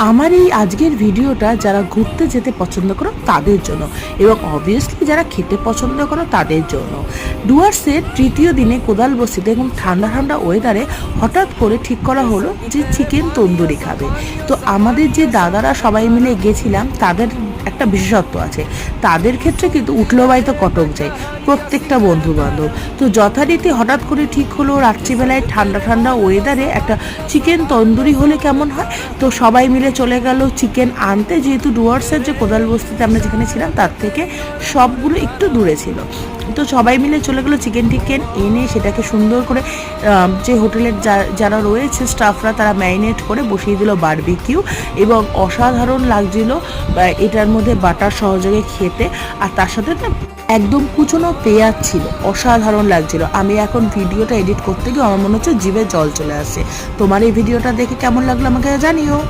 আমার এই আজকের ভিডিওটা যারা ঘুরতে যেতে পছন্দ করো তাদের জন্য এবং অবভিয়াসলি যারা খেতে পছন্দ করো তাদের জন্য। ডুয়ার্সের তৃতীয় দিনে কোদালবস্তিতে এবং ঠান্ডা ঠান্ডা ওয়েদারে হঠাৎ করে ঠিক করা হলো যে চিকেন তন্দুরি খাবে। তো আমাদের যে দাদারা সবাই মিলে গেছিলাম তাদের একটা বিশেষত্ব আছে, তাদের ক্ষেত্রে কিন্তু উঠলো বাড়িতে কটক যায় প্রত্যেকটা বন্ধু বান্ধব। তো যথারীতি হঠাৎ করে ঠিক হলো রাত্রিবেলায় ঠান্ডা ঠান্ডা ওয়েদারে একটা চিকেন তন্দুরি হলে কেমন হয়। তো সবাই মিলে চলে গেল চিকেন আনতে, যেহেতু ডুয়ার্সের যে কোদালবস্তিতে আমরা যেখানে ছিলাম তার থেকে সবগুলো একটু দূরে ছিল। তো সবাই মিলে চলে গেলো চিকেন টিকেন এনে সেটাকে সুন্দর করে যে হোটেলের যারা রয়েছে স্টাফরা তারা ম্যারিনেট করে বসিয়ে দিল বারবিকিউ, এবং অসাধারণ লাগছিল এটার মধ্যে বাটার সহযোগে খেতে। আর তার সাথে না একদম কুচনো পেঁয়াজ ছিল, অসাধারণ লাগছিল। আমি এখন ভিডিওটা এডিট করতে গিয়ে আমার মনে হচ্ছে জিভে জল চলে আসছে। তোমার এই ভিডিওটা দেখে কেমন লাগলো আমাকে জানিও।